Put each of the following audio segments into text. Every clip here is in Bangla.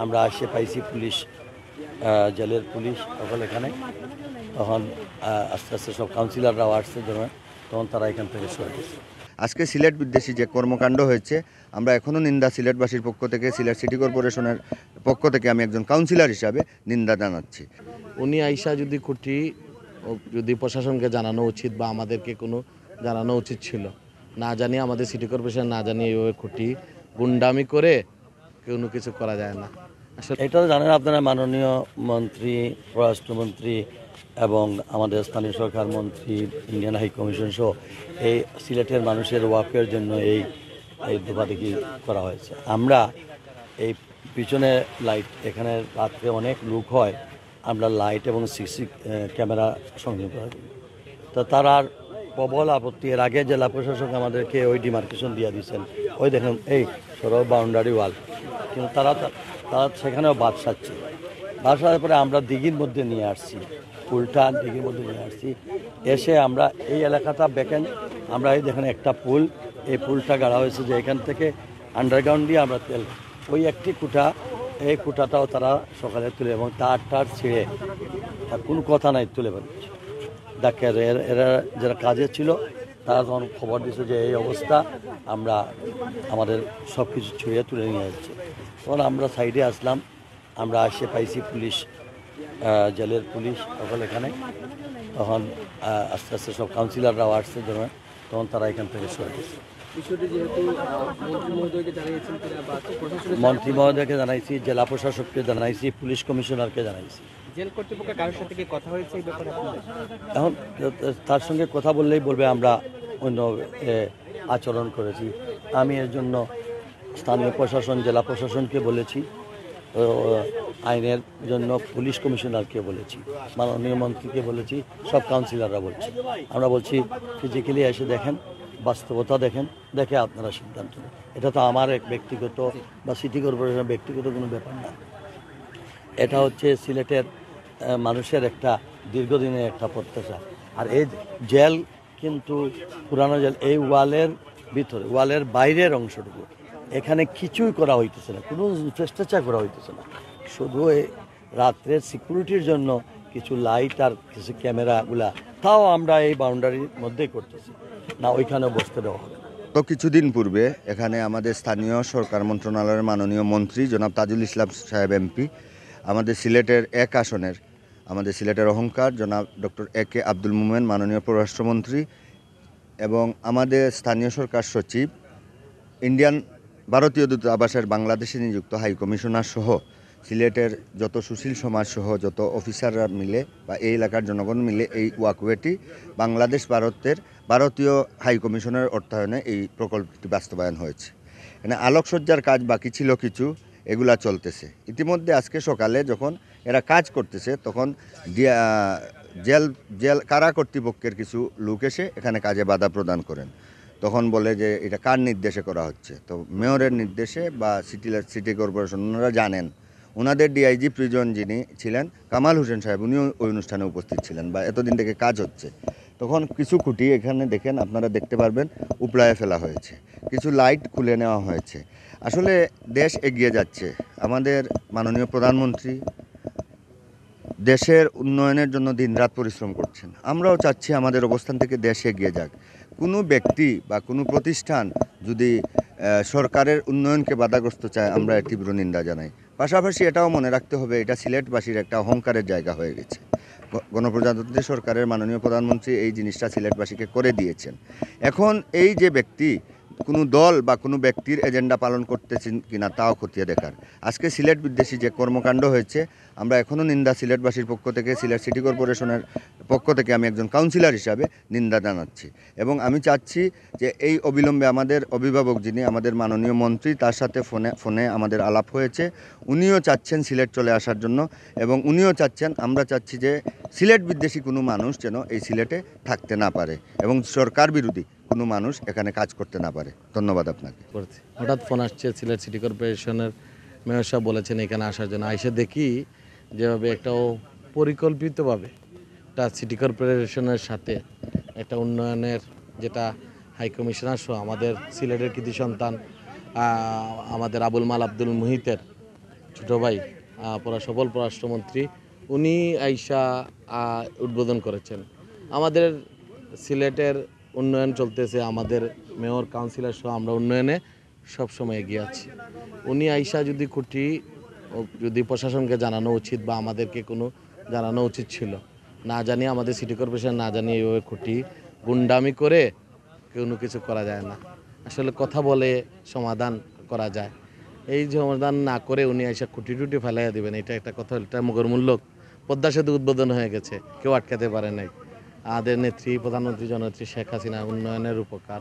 আমরা আসে পাইছি পুলিশ, জেলের পুলিশ সকল এখানে। তখন আস্তে আস্তে সব কাউন্সিলররাও আসছে তখন তারা এখান থেকে সরে গেছে। আজকে সিলেট বিদ্বেষী যে কর্মকাণ্ড হয়েছে আমরা এখনও নিন্দা, সিলেটবাসীর পক্ষ থেকে, সিলেট সিটি কর্পোরেশনের পক্ষ থেকে আমি একজন কাউন্সিলর হিসাবে নিন্দা জানাচ্ছি। উনি আইসা যদি যদি প্রশাসনকে জানানো উচিত বা আমাদেরকে কোনো জানানো উচিত ছিল, না জানিয়ে আমাদের সিটি কর্পোরেশন না জানিয়ে এইভাবে গুন্ডামি করে কোনো কিছু করা যায় না। আসলে এটা জানেন আপনারা, মাননীয় মন্ত্রী, পররাষ্ট্রমন্ত্রী এবং আমাদের স্থানীয় সরকার মন্ত্রী, ইন্ডিয়ান হাই কমিশন সহ এই সিলেটের মানুষের ওয়াকের জন্য এই দোকাদেকি করা হয়েছে। আমরা এই পিছনে লাইট, এখানে রাত্রে অনেক লোক হয়, আমরা লাইট এবং সিসি ক্যামেরা সংযোগ করা দিই। তো তার আর প্রবল আপত্তি। এর আগে জেলা প্রশাসক আমাদেরকে ওই ডিমার্কেশন দিয়ে দিয়েছেন, ওই দেখেন এই সরব বাউন্ডারি ওয়াল, কিন্তু তারা সেখানেও বাদ সাজছে। বাদ সাজার পরে আমরা দিঘির মধ্যে নিয়ে আসছি, পুলটা দিঘির মধ্যে নিয়ে আসছি। এসে আমরা এই এলাকাটা দেখেন, আমরা এই দেখেন একটা পুল, এই পুলটা গাড়া হয়েছে যে এখান থেকে আন্ডারগ্রাউন্ড দিয়ে আমরা তেল, ওই একটি কুটা, এই কুটাটাও তারা সকালে তুলে এবং তার ছিঁড়ে, কোনো কথা নাই, তুলে বেরোচ্ছে। ডাক্তার এরা যারা কাজে ছিল তারা তখন খবর দিয়েছে যে এই অবস্থা, আমরা আমাদের সব কিছু ছুঁড়ে তুলে নিয়ে যাচ্ছে। তখন আমরা সাইডে আসলাম, আমরা আসে পাইছি পুলিশ, জেলের পুলিশ সকল এখানে। তখন আস্তে আস্তে সব কাউন্সিলররাও আসছে তখন তারা এখান থেকে সরে গেছে। মন্ত্রী মহোদয়কে জানাইছি, জেলা প্রশাসককে জানাইছি, পুলিশ কমিশনারকে জানাইছি। জেল কর্তৃপক্ষের কারোর সাথে কি কথা হয়েছে এই ব্যাপারে? এখন তার সঙ্গে কথা বললেই বলবে আমরা অন্য আচরণ করেছি। আমি এর জন্য স্থানীয় প্রশাসন, জেলা প্রশাসনকে বলেছি, আইনের জন্য পুলিশ কমিশনারকে বলেছি, মাননীয় মন্ত্রীকে বলেছি, সব কাউন্সিলররা বলছি। আমরা বলছি ফিজিক্যালি এসে দেখেন, বাস্তবতা দেখে আপনারা সিদ্ধান্ত নেন। এটা তো আমার এক ব্যক্তিগত বা সিটি কর্পোরেশনের ব্যক্তিগত কোনো ব্যাপার না। এটা হচ্ছে সিলেটের মানুষের একটা দীর্ঘদিনের একটা প্রত্যাশা। আর এই জেল কিন্তু পুরানো জেল, এই ওয়ালের ভিতরে, ওয়ালের বাইরের অংশটুকু, এখানে কিছুই করা হইতেছে না, কোনো চেষ্টা করা হইতেছে না। শুধু এই রাত্রের সিকিউরিটির জন্য কিছু লাইট আর কিছু ক্যামেরাগুলা, তাও আমরা এই বাউন্ডারির মধ্যেই করতেছি না, ওইখানে বসতে দেওয়া হবে। তো কিছুদিন পূর্বে এখানে আমাদের স্থানীয় সরকার মন্ত্রণালয়ের মাননীয় মন্ত্রী জনাব তাজুল ইসলাম সাহেব এমপি, আমাদের সিলেটের এক আসনের, আমাদের সিলেটের অহংকার জনাব ডক্টর AK আব্দুল মোমেন মাননীয় পররাষ্ট্রমন্ত্রী এবং আমাদের স্থানীয় সরকার সচিব, ভারতীয় দূতাবাসের বাংলাদেশে নিযুক্ত হাই কমিশনার সহ সিলেটের যত সুশীল সমাজ সহ যত অফিসাররা মিলে বা এই এলাকার জনগণ মিলে এই ওয়াকওয়েটি ভারতীয় হাই কমিশনের অর্থায়নে এই প্রকল্পটি বাস্তবায়ন হয়েছে। এখানে আলোকসজ্জার কাজ বাকি ছিল কিছু, এগুলা চলতেছে। ইতিমধ্যে আজকে সকালে যখন এরা কাজ করতেছে তখন জেল কারা কর্তৃপক্ষের কিছু লোক এসে এখানে কাজে বাধা প্রদান করেন। তখন বলে যে এটা কার নির্দেশে করা হচ্ছে, তো মেয়রের নির্দেশে বা সিটি কর্পোরেশন, ওনারা জানেন, ওনাদের ডিআইজি প্রিজন যিনি ছিলেন কামাল হোসেন সাহেব, উনিও ওই অনুষ্ঠানে উপস্থিত ছিলেন বা এতদিন থেকে কাজ হচ্ছে। তখন কিছু খুঁটি এখানে দেখেন, আপনারা দেখতে পারবেন, উপড়ায় ফেলা হয়েছে, কিছু লাইট খুলে নেওয়া হয়েছে। আসলে দেশ এগিয়ে যাচ্ছে, আমাদের মাননীয় প্রধানমন্ত্রী দেশের উন্নয়নের জন্য দিনরাত পরিশ্রম করছেন। আমরাও চাচ্ছি আমাদের অবস্থান থেকে দেশ এগিয়ে যাক। কোনো ব্যক্তি বা কোনো প্রতিষ্ঠান যদি সরকারের উন্নয়নকে বাধাগ্রস্ত চায়, আমরা এর তীব্র নিন্দা জানাই। পাশাপাশি এটাও মনে রাখতে হবে, এটা সিলেটবাসীর একটা অহংকারের জায়গা হয়ে গেছে। গণপ্রজাতন্ত্রী সরকারের মাননীয় প্রধানমন্ত্রী এই জিনিসটা সিলেটবাসীকে করে দিয়েছেন। এখন এই যে ব্যক্তি কোনো দল বা কোনো ব্যক্তির এজেন্ডা পালন করতেছেন কিনা তাও খতিয়ে দেখার। আজকে সিলেট বিদ্বেষী যে কর্মকাণ্ড হয়েছে আমরা এখনও নিন্দা, সিলেটবাসীর পক্ষ থেকে, সিলেট সিটি কর্পোরেশনের পক্ষ থেকে আমি একজন কাউন্সিলর হিসাবে নিন্দা জানাচ্ছি। এবং আমি চাচ্ছি যে এই অবিলম্বে আমাদের অভিভাবক যিনি আমাদের মাননীয় মন্ত্রী, তার সাথে ফোনে আমাদের আলাপ হয়েছে, উনিও চাচ্ছেন সিলেট চলে আসার জন্য এবং উনিও চাচ্ছেন, আমরা চাচ্ছি যে সিলেট বিদ্বেষী কোনো মানুষ যেন এই সিলেটে থাকতে না পারে এবং সরকার বিরোধী কোনো মানুষ এখানে কাজ করতে না পারে। ধন্যবাদ আপনাকে। হঠাৎ ফোন আসছে, সিলেট সিটি কর্পোরেশনের মেয়র সাহেব বলেছেন এখানে আসার জন্য। আইসে দেখি যেভাবে একটা পরিকল্পিতভাবে একটা সিটি কর্পোরেশনের সাথে একটা উন্নয়নের, যেটা হাই কমিশনার সহ আমাদের সিলেটের কৃতি সন্তান আমাদের আবুল মাল আব্দুল মুহিতের ছোট ভাই সফল পররাষ্ট্রমন্ত্রী, উনি আইসা উদ্বোধন করেছেন। আমাদের সিলেটের উন্নয়ন চলতেছে, আমাদের মেয়র কাউন্সিলর সহ আমরা উন্নয়নে সবসময় এগিয়ে আছি। উনি আইসা যদি প্রশাসনকে জানানো উচিত বা আমাদেরকে কোনো জানানো উচিত ছিল, না জানিয়ে আমাদের সিটি কর্পোরেশন না জানিয়ে এইভাবে গুন্ডামি করে কোনো কিছু করা যায় না। আসলে কথা বলে সমাধান করা যায়, এই সমাধান না করে উনি আইসা খুঁটি ফেলাইয়া দেবেন, এটা একটা কথা, এটা মুখরমূল্যক। পদ্মা সেতু উদ্বোধন হয়ে গেছে, কেউ আটকাতে পারে নাই। আমাদের নেত্রী, প্রধানমন্ত্রী জননেত্রী শেখ হাসিনা উন্নয়নের উপকার,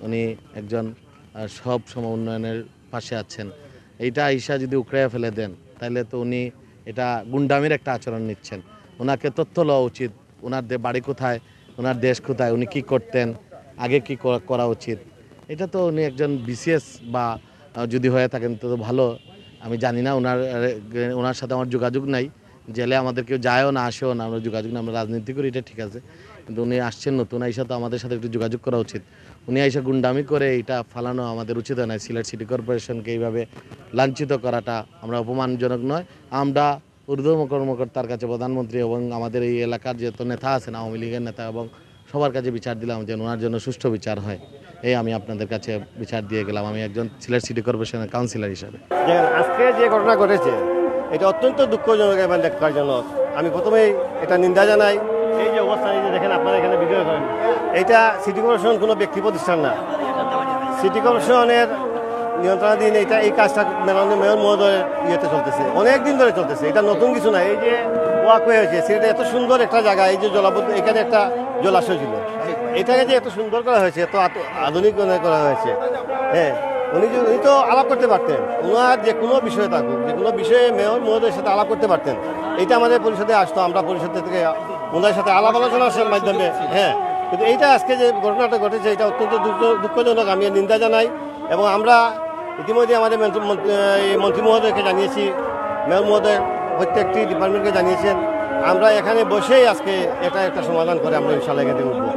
উনি একজন সব সময় উন্নয়নের পাশে আছেন। এইটা আইসা যদি উকড়াইয়া ফেলে দেন, তাহলে তো উনি এটা গুন্ডামির একটা আচরণ নিচ্ছেন। ওনাকে তথ্য লওয়া উচিত, ওনার বাড়ি কোথায়, ওনার দেশ কোথায়, উনি কি করতেন, আগে কি করা উচিত। এটা তো উনি একজন বিসিএস বা যদি হয়ে থাকেন তো ভালো। আমি জানি না, ওনার সাথে আমার যোগাযোগ নাই, জেলে আমাদের কেউ যায়ও না, আসেও না, আমরা যোগাযোগ না, আমরা রাজনীতি করি, এটা ঠিক আছে, কিন্তু উনি আসছেন নতুন, আইসা তো আমাদের সাথে একটু যোগাযোগ করা উচিত। উনি আইসা গুন্ডামি করে এটা ফালানো আমাদের উচিত নয়। সিলেট সিটি কর্পোরেশনকে এইভাবে লাঞ্ছিত করাটা আমরা অপমানজনক নয়। আমরা ঊর্ধ্ব কর্মকর্তার কাছে, প্রধানমন্ত্রী এবং আমাদের এই এলাকার যত নেতা আছেন, আওয়ামী লীগের নেতা এবং সবার কাছে বিচার দিলাম যে ওনার জন্য সুষ্ঠু বিচার হয়। এই আমি আপনাদের কাছে বিচার দিয়ে গেলাম, আমি একজন সিলেট সিটি কর্পোরেশনের কাউন্সিলর হিসাবে। আজকে যে ঘটনা ঘটেছে এটা অত্যন্ত দুঃখজনক এবং দেখজনক। আমি প্রথমেই এটা নিন্দা জানাই। এই যে অবস্থা, এই যে দেখেন আপনারা এখানে ভিডিও করেন, এইটা সিটি কর্পোরেশন কোনো ব্যক্তি প্রতিষ্ঠান না, সিটি কর্পোরেশনের নিয়ন্ত্রণাধীন এই কাজটা মেয়র মহোদয়ের ইয়েতে চলতেছে, অনেক দিন ধরে চলতেছে, এটা নতুন কিছু না। এই যে ওয়াকওয়ে হয়েছে, সেটা এত সুন্দর একটা জায়গা, এই যে জলাবদ্ধ, এখানে একটা জলাশয় ছিল, এটাকে যে এত সুন্দর করা হয়েছে, এত আধুনিক করা হয়েছে। হ্যাঁ, উনি তো আলাপ করতে পারতেন, ওনার যে কোনো বিষয়ে থাকুক, যে কোনো বিষয়ে মেয়র মহোদয়ের সাথে আলাপ করতে পারতেন। এটা আমাদের পরিষদে আসতো, আমরা পরিষদ থেকে ওনার সাথে আলাপ আলোচনার মাধ্যমে। হ্যাঁ, কিন্তু এইটা আজকে যে ঘটনাটা ঘটেছে এটা অত্যন্ত দুঃখজনক, আমি নিন্দা জানাই। এবং আমরা ইতিমধ্যে আমাদের মন্ত্রী মহোদয়কে জানিয়েছি, মেয়র মহোদয় প্রত্যেকটি ডিপার্টমেন্টকে জানিয়েছেন। আমরা এখানে বসেই আজকে এটা একটা সমাধান করে আমরা ইনশাআল্লাহ এখানে উঠবো।